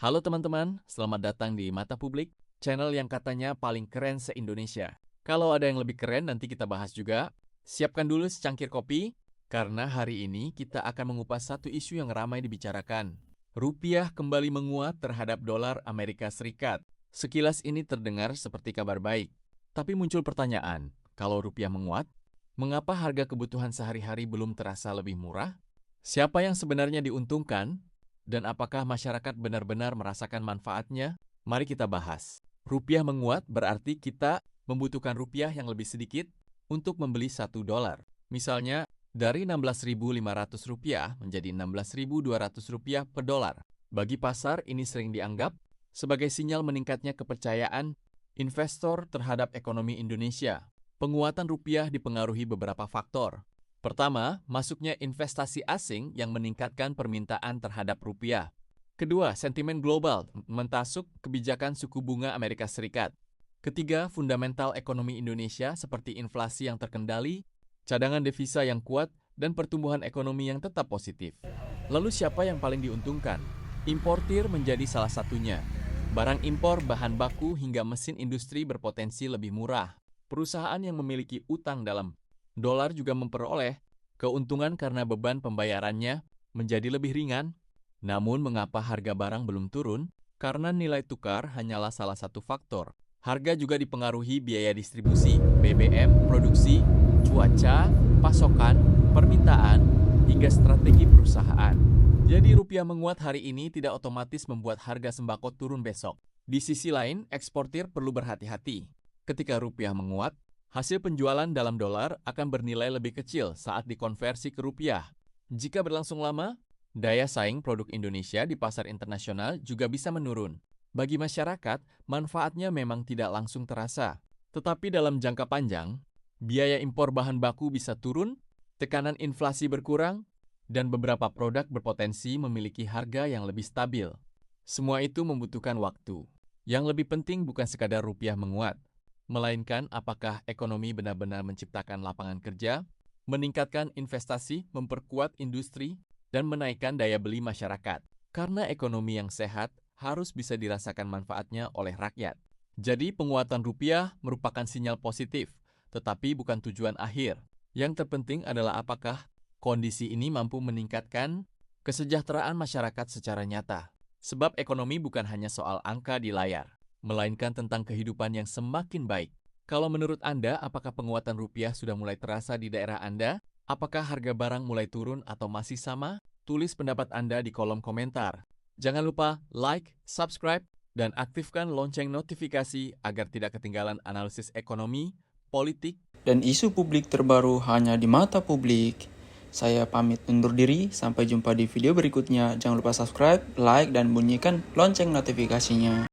Halo teman-teman, selamat datang di Mata Publik, channel yang katanya paling keren se-Indonesia. Kalau ada yang lebih keren nanti kita bahas juga. Siapkan dulu secangkir kopi, karena hari ini kita akan mengupas satu isu yang ramai dibicarakan. Rupiah kembali menguat terhadap dolar Amerika Serikat. Sekilas ini terdengar seperti kabar baik. Tapi muncul pertanyaan, kalau rupiah menguat, mengapa harga kebutuhan sehari-hari belum terasa lebih murah? Siapa yang sebenarnya diuntungkan? Dan apakah masyarakat benar-benar merasakan manfaatnya? Mari kita bahas. Rupiah menguat berarti kita membutuhkan rupiah yang lebih sedikit untuk membeli $1. Misalnya, dari Rp16.500 menjadi Rp16.200 per dolar. Bagi pasar, ini sering dianggap sebagai sinyal meningkatnya kepercayaan investor terhadap ekonomi Indonesia. Penguatan rupiah dipengaruhi beberapa faktor. Pertama, masuknya investasi asing yang meningkatkan permintaan terhadap rupiah. Kedua, sentimen global mentasuk kebijakan suku bunga Amerika Serikat. Ketiga, fundamental ekonomi Indonesia seperti inflasi yang terkendali, cadangan devisa yang kuat, dan pertumbuhan ekonomi yang tetap positif. Lalu siapa yang paling diuntungkan? Importir menjadi salah satunya. Barang impor, bahan baku, hingga mesin industri berpotensi lebih murah. Perusahaan yang memiliki utang dalam dolar juga memperoleh keuntungan karena beban pembayarannya menjadi lebih ringan. Namun mengapa harga barang belum turun? Karena nilai tukar hanyalah salah satu faktor. Harga juga dipengaruhi biaya distribusi, BBM, produksi, cuaca, pasokan, permintaan, hingga strategi perusahaan. Jadi rupiah menguat hari ini tidak otomatis membuat harga sembako turun besok. Di sisi lain, eksportir perlu berhati-hati. Ketika rupiah menguat, hasil penjualan dalam dolar akan bernilai lebih kecil saat dikonversi ke rupiah. Jika berlangsung lama, daya saing produk Indonesia di pasar internasional juga bisa menurun. Bagi masyarakat, manfaatnya memang tidak langsung terasa. Tetapi dalam jangka panjang, biaya impor bahan baku bisa turun, tekanan inflasi berkurang, dan beberapa produk berpotensi memiliki harga yang lebih stabil. Semua itu membutuhkan waktu. Yang lebih penting bukan sekadar rupiah menguat, melainkan apakah ekonomi benar-benar menciptakan lapangan kerja, meningkatkan investasi, memperkuat industri, dan menaikkan daya beli masyarakat. Karena ekonomi yang sehat harus bisa dirasakan manfaatnya oleh rakyat. Jadi penguatan rupiah merupakan sinyal positif, tetapi bukan tujuan akhir. Yang terpenting adalah apakah kondisi ini mampu meningkatkan kesejahteraan masyarakat secara nyata. Sebab ekonomi bukan hanya soal angka di layar, melainkan tentang kehidupan yang semakin baik. Kalau menurut Anda, apakah penguatan rupiah sudah mulai terasa di daerah Anda? Apakah harga barang mulai turun atau masih sama? Tulis pendapat Anda di kolom komentar. Jangan lupa like, subscribe, dan aktifkan lonceng notifikasi agar tidak ketinggalan analisis ekonomi, politik, dan isu publik terbaru hanya di Mata Publik. Saya pamit undur diri, sampai jumpa di video berikutnya. Jangan lupa subscribe, like, dan bunyikan lonceng notifikasinya.